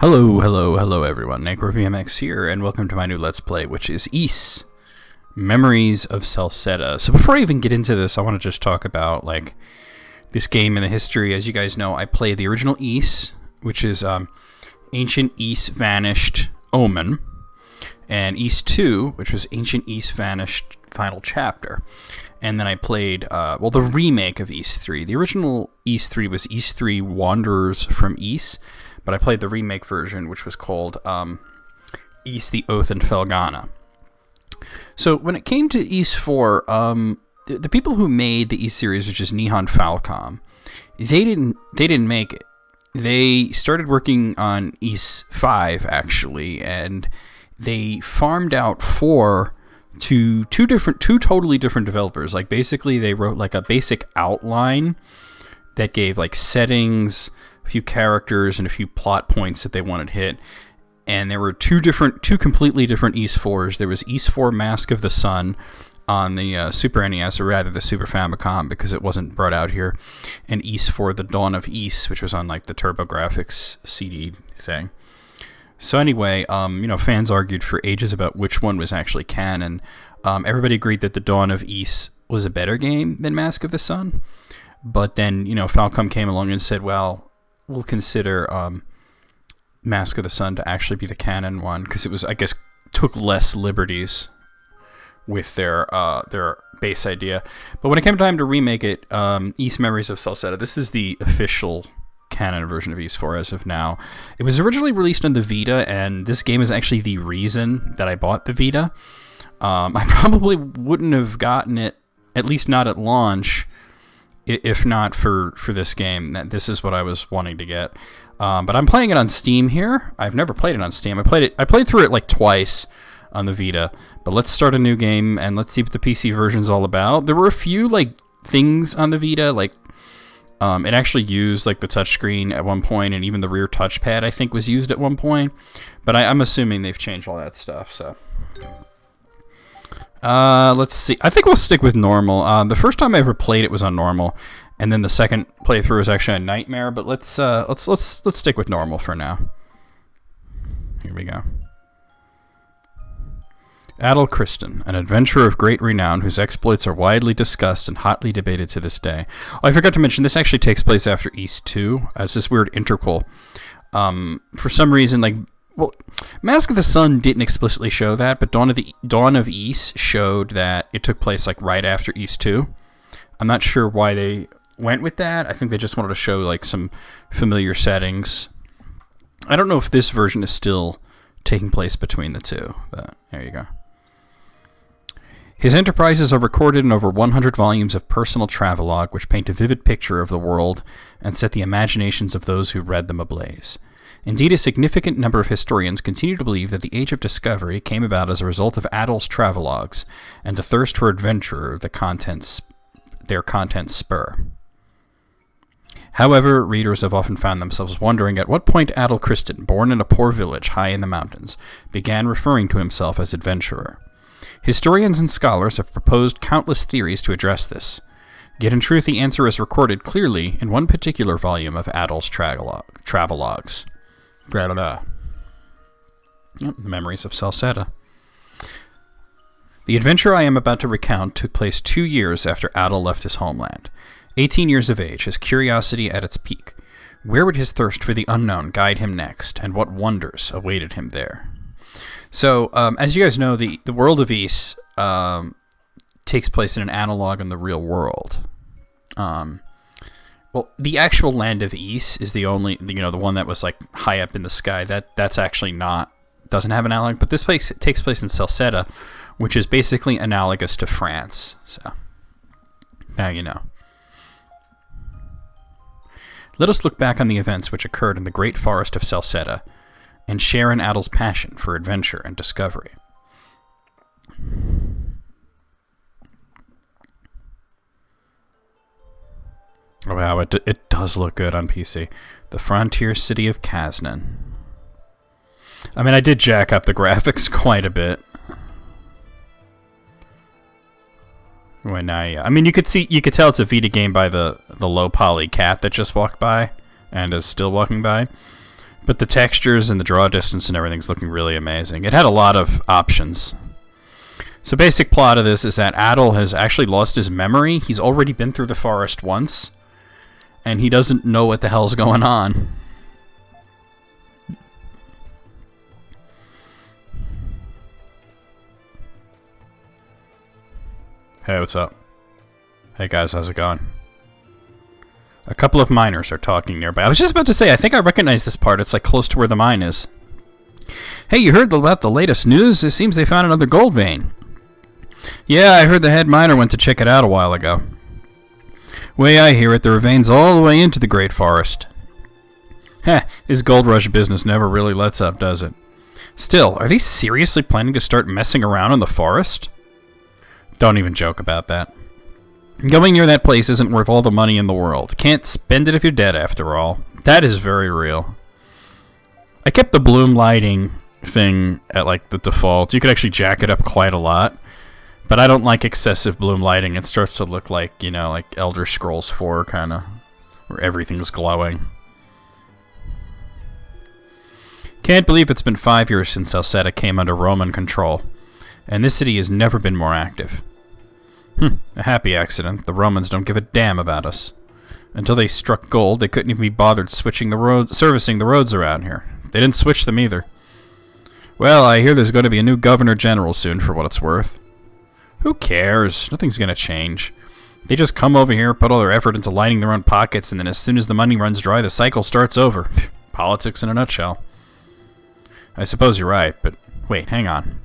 Hello everyone, NecroVMX here, and welcome to my new Let's Play, which is Ys, Memories of Celceta. So before I even get into this, I want to just talk about, this game and the history. As you guys know, I played the original Ys, which is Ancient Ys Vanished Omen, and Ys 2, which was Ancient Ys Vanished Final Chapter. And then I played, the remake of Ys 3. The original Ys 3 was Ys 3 Wanderers from Ys, but I played the remake version, which was called Ys the Oath and Felghana. So when it came to Ys 4, the people who made the Ys series, which is Nihon Falcom, they didn't make it. They started working on Ys 5 actually, and they farmed out 4 to two totally different developers. Like basically, they wrote like a basic outline that gave like settings, a few characters, and a few plot points that they wanted hit. And there were two completely different Ys 4s. There was Ys 4 Mask of the Sun on the Super NES, or rather the Super Famicom, because it wasn't brought out here, and Ys 4 The Dawn of Ys, which was on like the TurboGrafx CD thing. So anyway, fans argued for ages about which one was actually canon. Everybody agreed that The Dawn of Ys was a better game than Mask of the Sun. But then, Falcom came along and said, well, we'll consider Mask of the Sun to actually be the canon one, because it was, I guess, took less liberties with their base idea. But when it came time to remake it, Ys Memories of Celceta, this is the official canon version of Ys 4 as of now. It was originally released on the Vita, and this game is actually the reason that I bought the Vita. I probably wouldn't have gotten it, at least not at launch, if not for this game. This is what I was wanting to get. But I'm playing it on Steam here. I've never played it on Steam. I played through it like twice on the Vita. But let's start a new game and let's see what the PC version's all about. There were a few things on the Vita, it actually used the touchscreen at one point, and even the rear touchpad I think was used at one point. But I'm assuming they've changed all that stuff. So let's see. I think we'll stick with normal. The first time I ever played it was on normal, and then the second playthrough was actually a nightmare. But let's stick with normal for now. Here we go. Adel Christen, an adventurer of great renown whose exploits are widely discussed and hotly debated to this day. Oh, I forgot to mention, this actually takes place after Ys 2. It's this weird interquel. For some reason, Mask of the Sun didn't explicitly show that, but Dawn of Ys showed that it took place right after Ys 2. I'm not sure why they went with that. I think they just wanted to show some familiar settings. I don't know if this version is still taking place between the two, but there you go. His enterprises are recorded in over 100 volumes of personal travelogue, which paint a vivid picture of the world and set the imaginations of those who read them ablaze. Indeed, a significant number of historians continue to believe that the Age of Discovery came about as a result of Adel's travelogues and the thirst for adventure their contents spur. However, readers have often found themselves wondering at what point Adel Christen, born in a poor village high in the mountains, began referring to himself as adventurer. Historians and scholars have proposed countless theories to address this. Yet in truth, the answer is recorded clearly in one particular volume of Adel's travelogues. The Memories of Celceta. The adventure I am about to recount took place 2 years after Adel left his homeland. 18 years of age, his curiosity at its peak. Where would his thirst for the unknown guide him next, and what wonders awaited him there? So, as you guys know, the world of Ys takes place in an analog in the real world. The actual land of Ys is the only, the one that was high up in the sky. That's actually doesn't have an analog, but this place takes place in Celceta, which is basically analogous to France. So, now you know. Let us look back on the events which occurred in the great forest of Celceta, and share in Adel's passion for adventure and discovery. Oh wow, it does look good on PC. The frontier city of Kaznan. I mean, I did jack up the graphics quite a bit. I mean, you could tell it's a Vita game by the low poly cat that just walked by and is still walking by. But the textures and the draw distance and everything's looking really amazing. It had a lot of options. So basic plot of this is that Adel has actually lost his memory. He's already been through the forest once, and he doesn't know what the hell's going on. Hey, what's up? Hey guys, how's it going? A couple of miners are talking nearby. I was just about to say, I think I recognize this part. It's like close to where the mine is. Hey, you heard about the latest news? It seems they found another gold vein. Yeah, I heard the head miner went to check it out a while ago. Way I hear it, there are veins all the way into the Great Forest. Heh, his gold rush business never really lets up, does it? Still, are they seriously planning to start messing around in the forest? Don't even joke about that. Going near that place isn't worth all the money in the world. Can't spend it if you're dead, after all. That is very real. I kept the bloom lighting thing at like the default. You could actually jack it up quite a lot. But I don't like excessive bloom lighting. It starts to look like, you know, like Elder Scrolls 4 kind of, where everything's glowing. Can't believe it's been 5 years since Celceta came under Roman control. And this city has never been more active. A happy accident. The Romans don't give a damn about us. Until they struck gold, they couldn't even be bothered servicing the roads around here. They didn't switch them either. Well, I hear there's going to be a new governor general soon, for what it's worth. Who cares? Nothing's going to change. They just come over here, put all their effort into lining their own pockets, and then as soon as the money runs dry, the cycle starts over. Politics in a nutshell. I suppose you're right, but wait, hang on.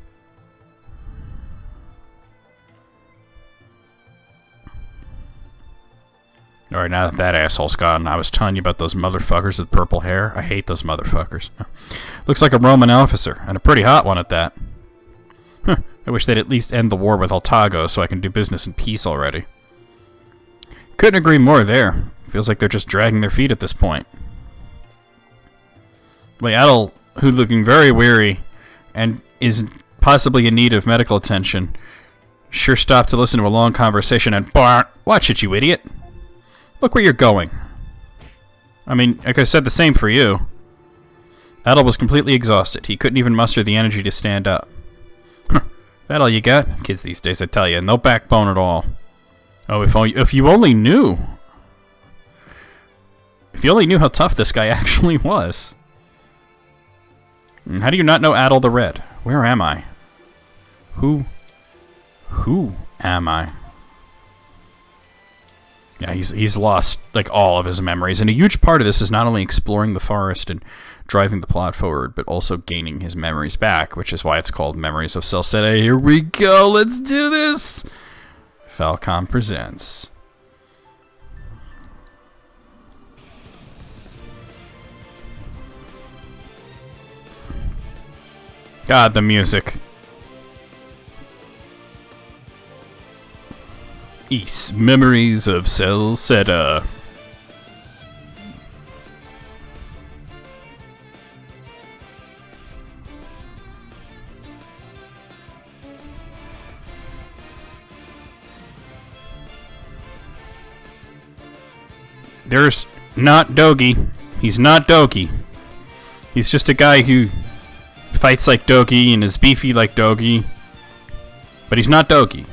Alright, now that that asshole's gone, I was telling you about those motherfuckers with purple hair. I hate those motherfuckers. Looks like a Roman officer, and a pretty hot one at that. I wish they'd at least end the war with Altago so I can do business in peace already. Couldn't agree more there. Feels like they're just dragging their feet at this point. Adel, who's looking very weary and is possibly in need of medical attention, sure stopped to listen to a long conversation and watch it, you idiot. Look where you're going. I mean, like I said, the same for you. Adel was completely exhausted. He couldn't even muster the energy to stand up. That all you got? Kids these days, I tell you, no backbone at all. Oh, if you only knew. If you only knew how tough this guy actually was. How do you not know Adel the Red? Where am I? Who am I? Yeah, he's lost like all of his memories, and a huge part of this is not only exploring the forest and driving the plot forward, but also gaining his memories back, which is why it's called Memories of Celceta. Here we go, let's do this! Falcom presents. God, the music. East Memories of Celceta. There's not Dogi. He's not Dogi. He's just a guy who fights like Dogi and is beefy like Dogi. But he's not Dogi.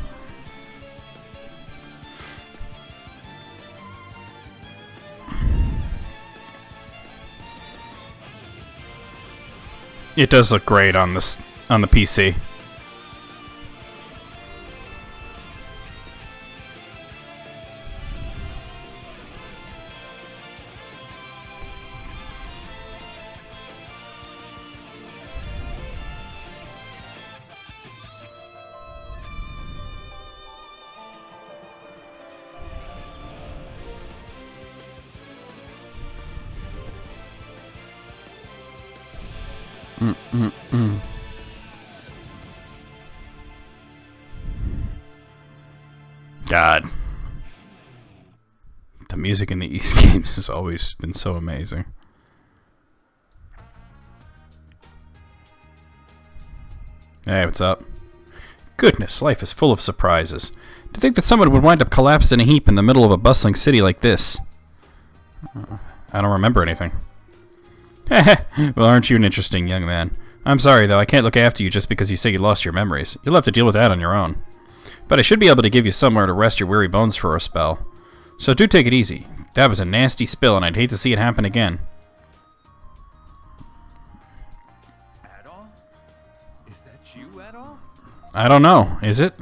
It does look great on the PC. God. The music in the East games has always been so amazing. Hey, what's up? Goodness, life is full of surprises. To think that someone would wind up collapsed in a heap in the middle of a bustling city like this. I don't remember anything. Well, aren't you an interesting young man? I'm sorry, though, I can't look after you just because you say you lost your memories. You'll have to deal with that on your own. But I should be able to give you somewhere to rest your weary bones for a spell. So do take it easy. That was a nasty spill, and I'd hate to see it happen again. Adol? Is that you, Adol? I don't know. Is it?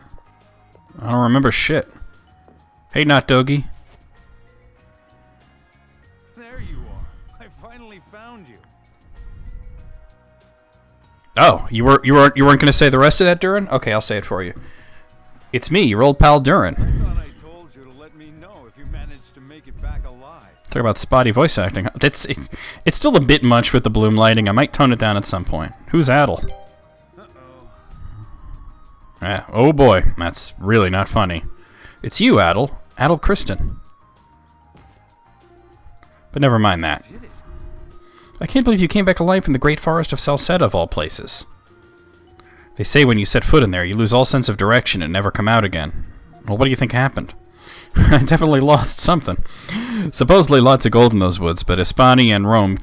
I don't remember shit. Hey, Not Dogie. There you are. I finally found you. Oh, you weren't gonna say the rest of that, Durin? Okay, I'll say it for you. It's me, your old pal Durin. I thought I told you to let me know if you managed to make it back alive. Talk about spotty voice acting. It's still a bit much with the bloom lighting. I might tone it down at some point. Who's Adol? Uh-oh. Ah, oh boy, that's really not funny. It's you, Adol. Adol Kristen. But never mind that. Did it? I can't believe you came back alive from the great forest of Celceta, of all places. They say when you set foot in there, you lose all sense of direction and never come out again. Well, what do you think happened? I definitely lost something. Supposedly lots of gold in those woods, but Hispania and Rome,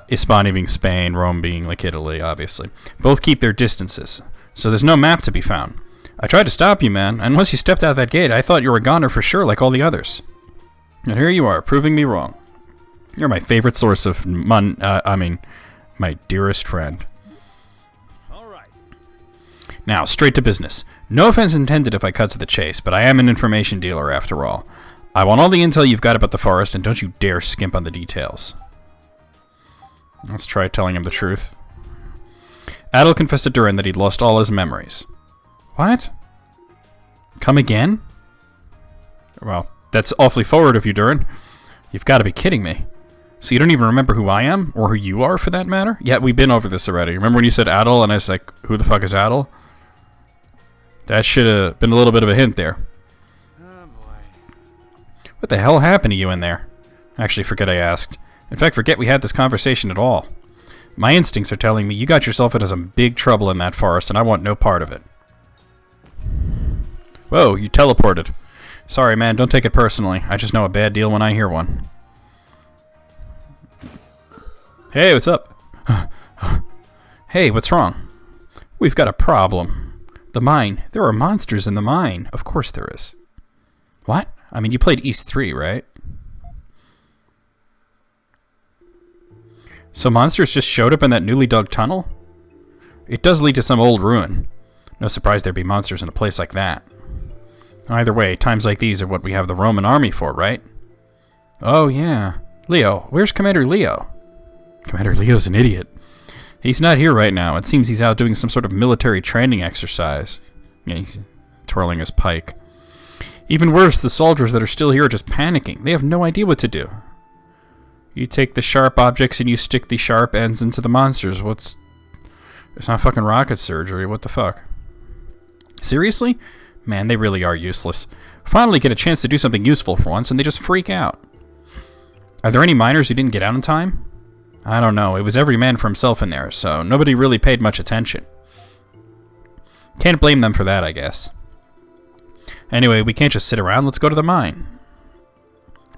Hispania being Spain, Rome being like Italy, obviously, both keep their distances, so there's no map to be found. I tried to stop you, man, and once you stepped out that gate, I thought you were a goner for sure, like all the others. And here you are, proving me wrong. You're my favorite source of my dearest friend. All right. Now, straight to business. No offense intended if I cut to the chase, but I am an information dealer after all. I want all the intel you've got about the forest, and don't you dare skimp on the details. Let's try telling him the truth. Adol confessed to Durin that he'd lost all his memories. What? Come again? Well, that's awfully forward of you, Durin. You've got to be kidding me. So you don't even remember who I am? Or who you are, for that matter? Yeah, we've been over this already. Remember when you said Adol, and I was like, who the fuck is Adol? That should have been a little bit of a hint there. Oh, boy. What the hell happened to you in there? Actually, forget I asked. In fact, forget we had this conversation at all. My instincts are telling me you got yourself into some big trouble in that forest, and I want no part of it. Whoa, you teleported. Sorry, man, don't take it personally. I just know a bad deal when I hear one. Hey, what's up? Hey, what's wrong? We've got a problem. The mine. There are monsters in the mine. Of course there is. What? I mean, you played East 3, right? So monsters just showed up in that newly dug tunnel? It does lead to some old ruin. No surprise there'd be monsters in a place like that. Either way, times like these are what we have the Roman army for, right? Oh, yeah. Leo. Where's Commander Leo? Commander Leo's an idiot. He's not here right now. It seems he's out doing some sort of military training exercise. Yeah, he's twirling his pike. Even worse, the soldiers that are still here are just panicking. They have no idea what to do. You take the sharp objects and you stick the sharp ends into the monsters. It's not fucking rocket surgery. What the fuck? Seriously? Man, they really are useless. Finally get a chance to do something useful for once, and they just freak out. Are there any miners who didn't get out in time? I don't know. It was every man for himself in there, so nobody really paid much attention. Can't blame them for that, I guess. Anyway, we can't just sit around. Let's go to the mine.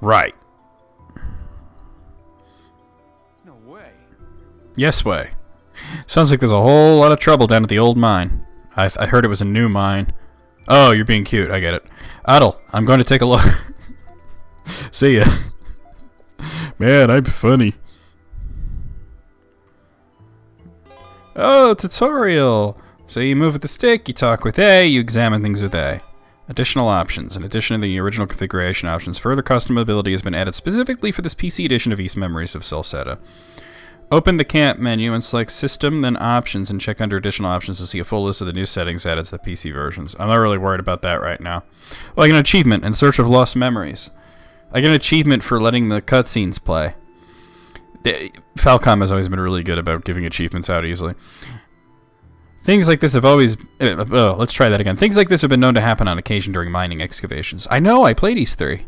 Right. No way. Yes way. Sounds like there's a whole lot of trouble down at the old mine. I heard it was a new mine. Oh, you're being cute. I get it. Adol, I'm going to take a look. See ya. Man, I'm funny. Oh, tutorial. So you move with the stick, you talk with A, you examine things with A. Additional options. In addition to the original configuration options, further customability has been added specifically for this PC edition of East Memories of Celceta. Open the camp menu and select System, then Options, and check under Additional Options to see a full list of the new settings added to the PC versions. I'm not really worried about that right now. Oh, I get an achievement, In Search of Lost Memories. I get an achievement for letting the cutscenes play. Falcom has always been really good about giving achievements out easily. Things like this have always... let's try that again. Things like this have been known to happen on occasion during mining excavations. I know, I played East 3.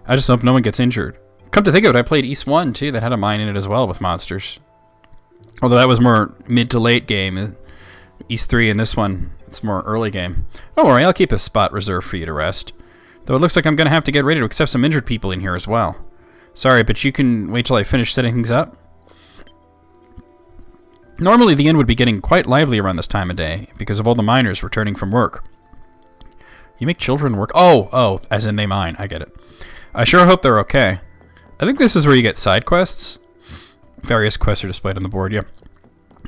I just hope no one gets injured. Come to think of it, I played East 1 too, that had a mine in it as well with monsters. Although that was more mid to late game. East 3 and this one, it's more early game. Don't worry, I'll keep a spot reserved for you to rest. Though it looks like I'm going to have to get ready to accept some injured people in here as well. Sorry, but you can wait till I finish setting things up? Normally, the inn would be getting quite lively around this time of day because of all the miners returning from work. You make children work? Oh, as in they mine. I get it. I sure hope they're okay. I think this is where you get side quests. Various quests are displayed on the board, yep.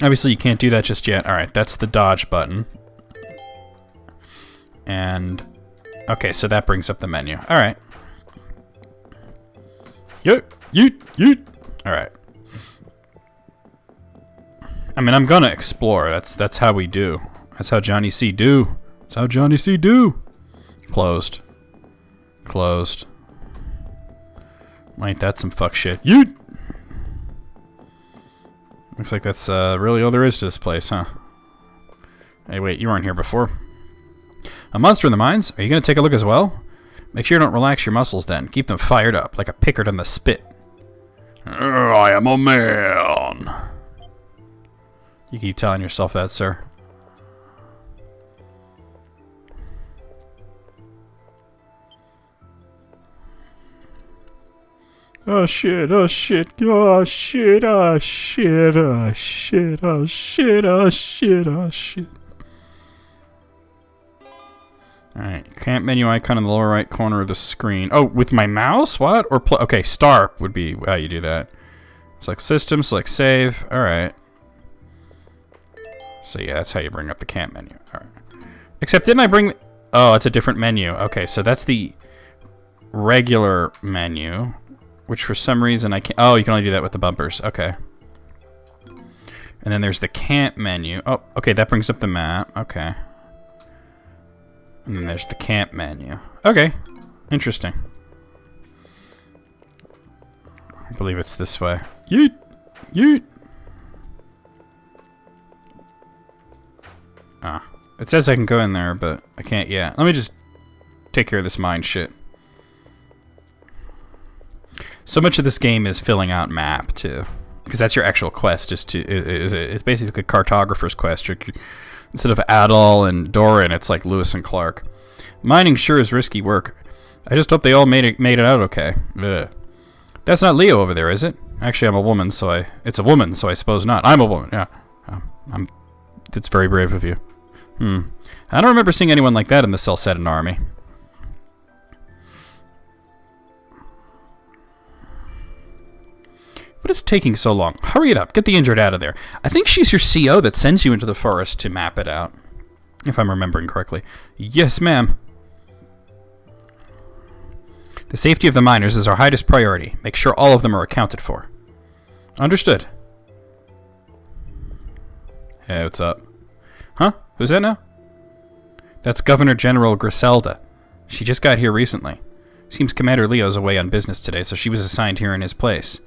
Obviously, you can't do that just yet. Alright, that's the dodge button. And... okay, so that brings up the menu. Alright. Yeet. Alright. I mean, I'm gonna explore. That's how we do. That's how Johnny C. do. That's how Johnny C. do. Closed. Ain't that some fuck shit. Yeet! Looks like that's really all there is to this place, huh? Hey, wait, you weren't here before. A monster in the mines? Are you gonna take a look as well? Make sure you don't relax your muscles then. Keep them fired up, like a pickard on the spit. I am a man. You keep telling yourself that, sir. Oh shit. Alright, camp menu icon in the lower right corner of the screen. Oh, with my mouse? What? Or okay, star would be how you do that. Select system, select save. Alright. So yeah, that's how you bring up the camp menu. Alright. Except didn't I bring... oh, it's a different menu. Okay, so that's the regular menu. Which for some reason I can't... oh, you can only do that with the bumpers. Okay. And then there's the camp menu. Oh, okay, that brings up the map. Okay. And then there's the camp menu. Okay. Interesting. I believe it's this way. Yeet! Ah. It says I can go in there, but I can't yet. Let me just take care of this mine shit. So much of this game is filling out map too, because that's your actual quest. It's basically a cartographer's quest. Instead of Adol and Doran, it's like Lewis and Clark. Mining sure is risky work. I just hope they all made it out okay. Ugh. That's not Leo over there, is it? Actually, I'm a woman, so it's a woman, so I suppose not. I'm a woman. Yeah, it's very brave of you. I don't remember seeing anyone like that in the Celceta army. But it's taking so long. Hurry it up. Get the injured out of there. I think she's your CO that sends you into the forest to map it out. If I'm remembering correctly. Yes, ma'am. The safety of the miners is our highest priority. Make sure all of them are accounted for. Understood. Hey, what's up? Huh? Who's that now? That's Governor General Griselda. She just got here recently. Seems Commander Leo's away on business today, so she was assigned here in his place.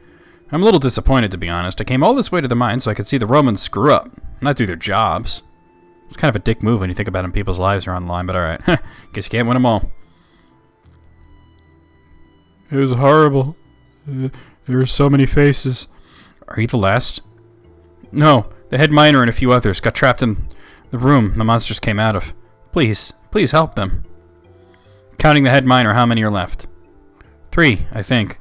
I'm a little disappointed, to be honest. I came all this way to the mine so I could see the Romans screw up, not do their jobs. It's kind of a dick move when you think about it. People's lives are on the line, but alright. Guess you can't win them all. It was horrible. There were so many faces. Are you the last? No, the head miner and a few others got trapped in the room the monsters came out of. Please help them. Counting the head miner, how many are left? 3, I think.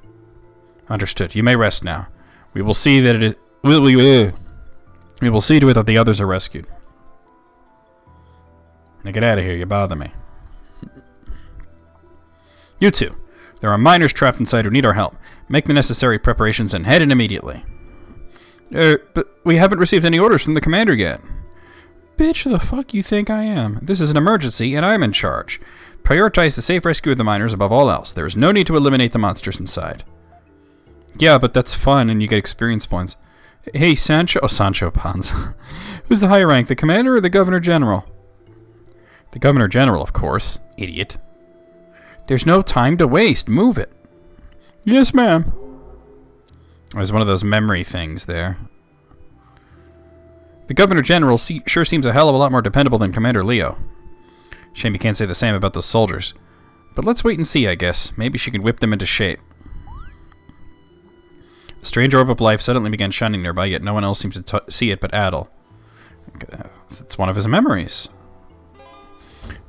Understood. You may rest now. We will see that we will see to it that the others are rescued. Now get out of here. You bother me. You two. There are miners trapped inside who need our help. Make the necessary preparations and head in immediately. But we haven't received any orders from the commander yet. Bitch, who the fuck you think I am? This is an emergency, and I'm in charge. Prioritize the safe rescue of the miners above all else. There is no need to eliminate the monsters inside. Yeah, but that's fun, and you get experience points. Hey, Sancho... oh, Sancho Panza. Who's the higher rank, the commander or the governor general? The governor general, of course. Idiot. There's no time to waste. Move it. Yes, ma'am. There's one of those memory things there. The governor general sure seems a hell of a lot more dependable than Commander Leo. Shame you can't say the same about those soldiers. But let's wait and see, I guess. Maybe she can whip them into shape. A strange orb of life suddenly began shining nearby, yet no one else seems to see it but Adol. It's one of his memories.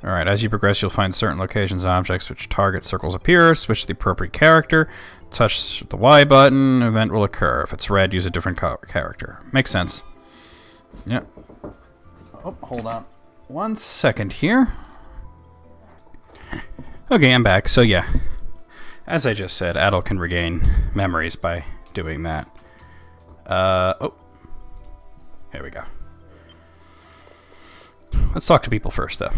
Alright, as you progress, you'll find certain locations and objects which target circles appear. Switch to the appropriate character. Touch the Y button. Event will occur. If it's red, use a different character. Makes sense. Yep. Oh, hold on. 1 second here. Okay, I'm back. So yeah, as I just said, Adel can regain memories by doing that. Oh. Here we go. Let's talk to people first, though.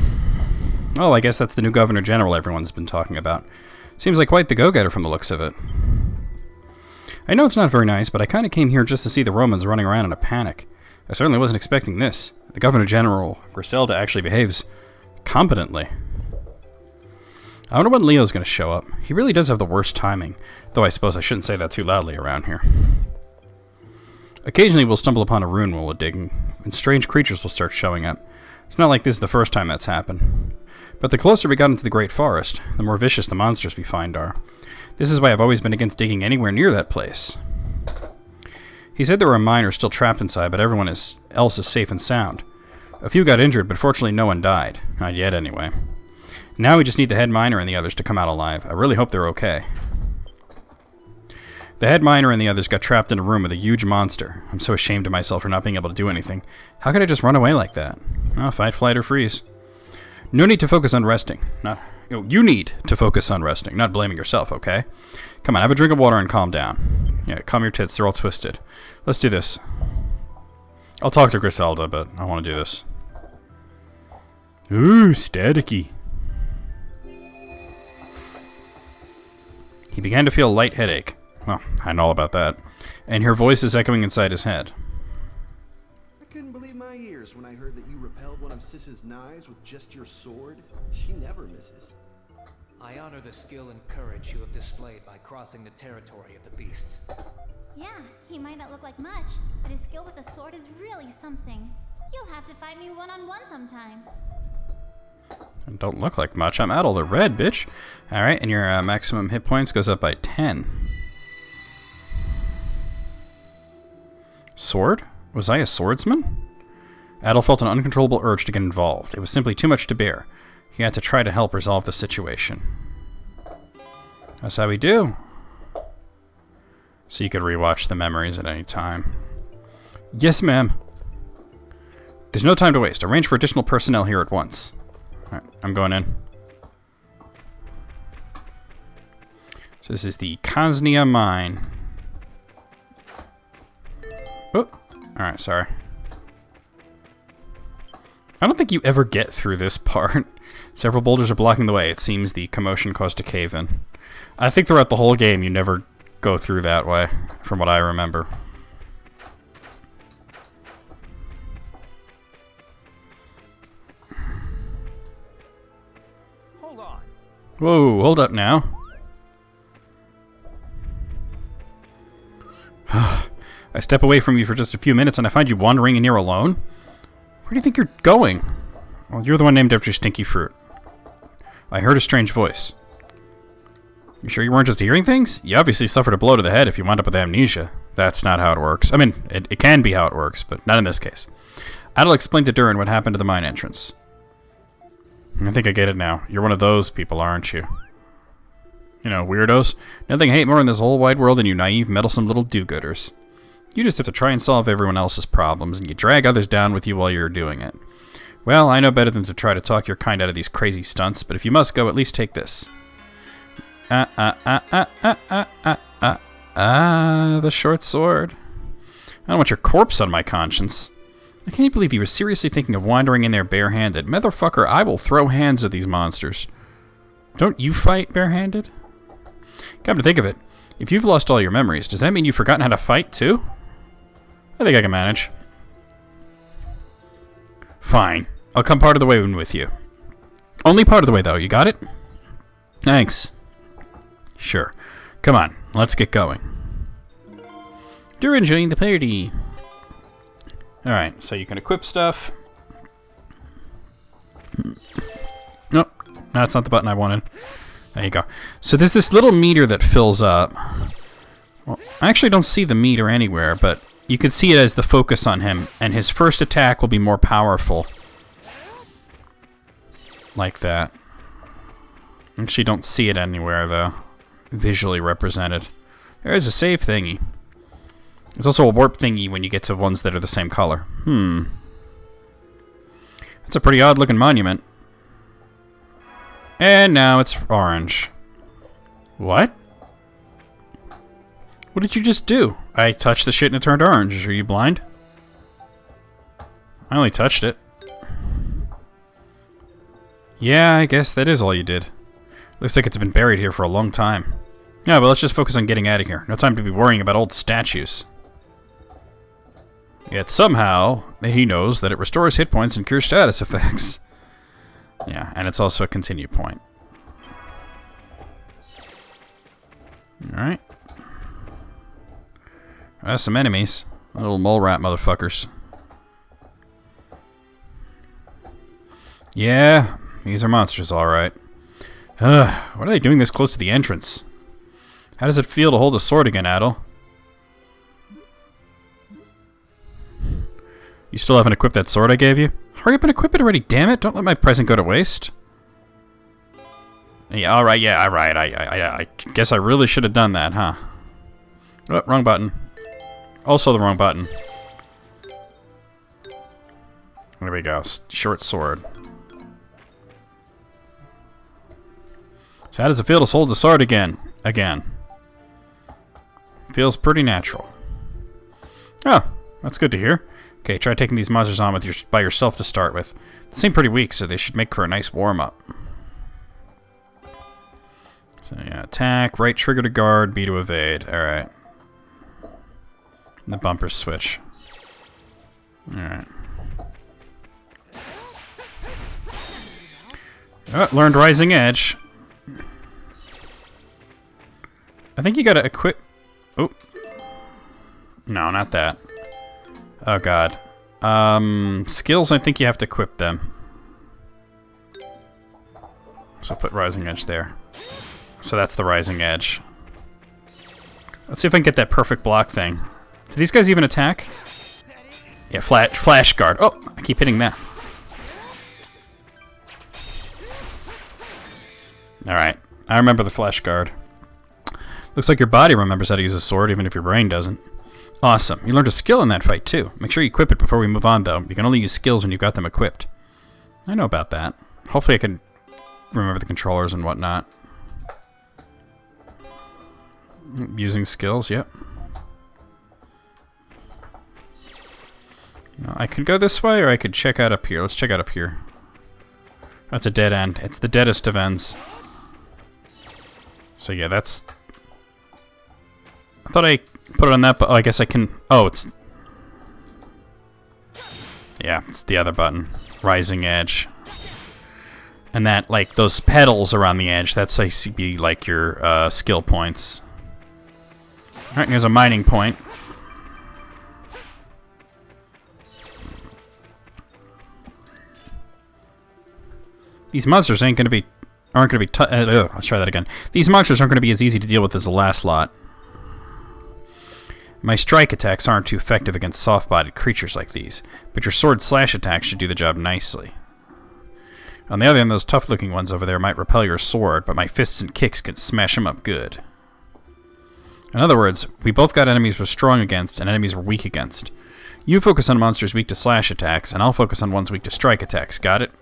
Oh, I guess that's the new Governor General everyone's been talking about. Seems like quite the go-getter from the looks of it. I know it's not very nice, but I kind of came here just to see the Romans running around in a panic. I certainly wasn't expecting this. The Governor General, Griselda, actually behaves competently. I wonder when Leo's going to show up. He really does have the worst timing, though I suppose I shouldn't say that too loudly around here. Occasionally we'll stumble upon a ruin while we're digging, and strange creatures will start showing up. It's not like this is the first time that's happened. But the closer we got into the Great Forest, the more vicious the monsters we find are. This is why I've always been against digging anywhere near that place. He said there were miners still trapped inside, but everyone else is safe and sound. A few got injured, but fortunately no one died. Not yet, anyway. Now we just need the head miner and the others to come out alive. I really hope they're okay. The head miner and the others got trapped in a room with a huge monster. I'm so ashamed of myself for not being able to do anything. How could I just run away like that? Oh, fight, flight, or freeze. No need to focus on resting. You need to focus on resting, not blaming yourself, okay? Come on, have a drink of water and calm down. Yeah, calm your tits, they're all twisted. Let's do this. I'll talk to Griselda, but I want to do this. Ooh, staticky. He began to feel a light headache. Well, I know all about that. And her voice is echoing inside his head. I couldn't believe my ears when I heard that you repelled one of Sis's knives with just your sword. She never misses. I honor the skill and courage you have displayed by crossing the territory of the beasts. Yeah, he might not look like much, but his skill with the sword is really something. You'll have to fight me one-on-one sometime. Don't look like much. I'm Adel the Red, bitch. Alright, and your maximum hit points goes up by 10. Sword? Was I a swordsman? Adel felt an uncontrollable urge to get involved. It was simply too much to bear. He had to try to help resolve the situation. That's how we do. So you could rewatch the memories at any time. Yes, ma'am. There's no time to waste. Arrange for additional personnel here at once. Alright, I'm going in. So this is the Kosnia mine. Oh, alright, sorry. I don't think you ever get through this part. Several boulders are blocking the way. It seems the commotion caused a cave-in. I think throughout the whole game you never go through that way, from what I remember. Hold on. Whoa, hold up now. I step away from you for just a few minutes and I find you wandering in here alone? Where do you think you're going? Well, you're the one named after Stinky Fruit. I heard a strange voice. You sure you weren't just hearing things? You obviously suffered a blow to the head if you wound up with amnesia. That's not how it works. I mean, it can be how it works, but not in this case. Adel explained to Durin what happened to the mine entrance. I think I get it now. You're one of those people, aren't you? You know, weirdos. Nothing I hate more in this whole wide world than you naive, meddlesome little do-gooders. You just have to try and solve everyone else's problems, and you drag others down with you while you're doing it. Well, I know better than to try to talk your kind out of these crazy stunts, but if you must go, at least take this. The short sword. I don't want your corpse on my conscience. I can't believe you were seriously thinking of wandering in there barehanded. Motherfucker, I will throw hands at these monsters. Don't you fight barehanded? Come to think of it, if you've lost all your memories, does that mean you've forgotten how to fight too? I think I can manage. Fine. I'll come part of the way in with you. Only part of the way, though. You got it? Thanks. Sure. Come on. Let's get going. You're enjoying the party. Alright, so you can equip stuff. Nope. That's not the button I wanted. There you go. So there's this little meter that fills up. Well, I actually don't see the meter anywhere, but you can see it as the focus on him, and his first attack will be more powerful. Like that. Actually don't see it anywhere, though. Visually represented. There is a save thingy. There's also a warp thingy when you get to ones that are the same color. That's a pretty odd looking monument. And now it's orange. What? What did you just do? I touched the shit and it turned orange. Are you blind? I only touched it. Yeah, I guess that is all you did. Looks like it's been buried here for a long time. Yeah, but let's just focus on getting out of here. No time to be worrying about old statues. Yet somehow, he knows that it restores hit points and cures status effects. Yeah, and it's also a continue point. Alright. That's some enemies. Little mole rat motherfuckers. Yeah, these are monsters, alright. What are they doing this close to the entrance? How does it feel to hold a sword again, Adel? You still haven't equipped that sword I gave you? Hurry up and equip it already, damn it! Don't let my present go to waste. Yeah, alright, yeah, alright. I guess I really should have done that, huh? Oh, wrong button. Also the wrong button. There we go. Short sword. So how does it feel to hold the sword again? Feels pretty natural. Oh, that's good to hear. Okay, try taking these monsters on by yourself to start with. They seem pretty weak, so they should make for a nice warm-up. So yeah, attack, right trigger to guard, B to evade. Alright. And the bumpers switch. Alright. Oh, learned Rising Edge. I think you gotta equip... Oh. No, not that. Oh god. Skills, I think you have to equip them. So put Rising Edge there. So that's the Rising Edge. Let's see if I can get that perfect block thing. Do these guys even attack? Yeah, flash guard. Oh, I keep hitting that. Alright, I remember the flash guard. Looks like your body remembers how to use a sword, even if your brain doesn't. Awesome. You learned a skill in that fight, too. Make sure you equip it before we move on, though. You can only use skills when you've got them equipped. I know about that. Hopefully I can remember the controllers and whatnot. Using skills, yep. I could go this way, or I could check out up here. Let's check out up here. That's a dead end. It's the deadest of ends. So yeah, that's... I thought I put it on that, but oh, I guess I can... Oh, it's... Yeah, it's the other button. Rising Edge. And that, like, those petals around the edge, that's be like your skill points. Alright, here's a mining point. These monsters aren't going to be... let's try that again. These monsters aren't going to be as easy to deal with as the last lot. My strike attacks aren't too effective against soft-bodied creatures like these, but your sword slash attacks should do the job nicely. On the other hand, those tough-looking ones over there might repel your sword, but my fists and kicks can smash them up good. In other words, we both got enemies we're strong against and enemies we're weak against. You focus on monsters weak to slash attacks, and I'll focus on ones weak to strike attacks. Got it?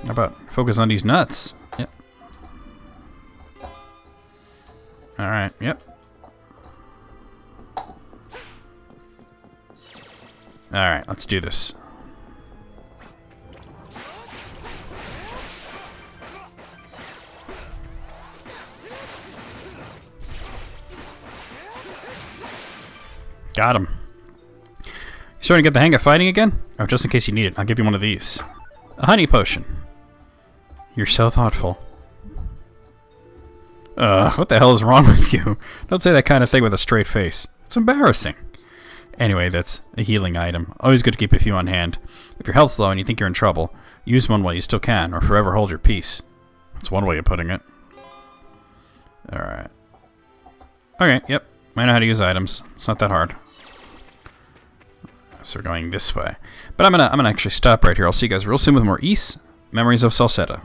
How about focus on these nuts? Yep. Alright, yep. Alright, let's do this. Got him. You starting to get the hang of fighting again? Oh, just in case you need it, I'll give you one of these. A honey potion. You're so thoughtful. What the hell is wrong with you? Don't say that kind of thing with a straight face. It's embarrassing. Anyway, that's a healing item. Always good to keep a few on hand. If your health's low and you think you're in trouble, use one while you still can, or forever hold your peace. That's one way of putting it. Alright. Okay, yep. I know how to use items. It's not that hard. So we're going this way. But I'm gonna actually stop right here. I'll see you guys real soon with more Ys, Memories of Celceta.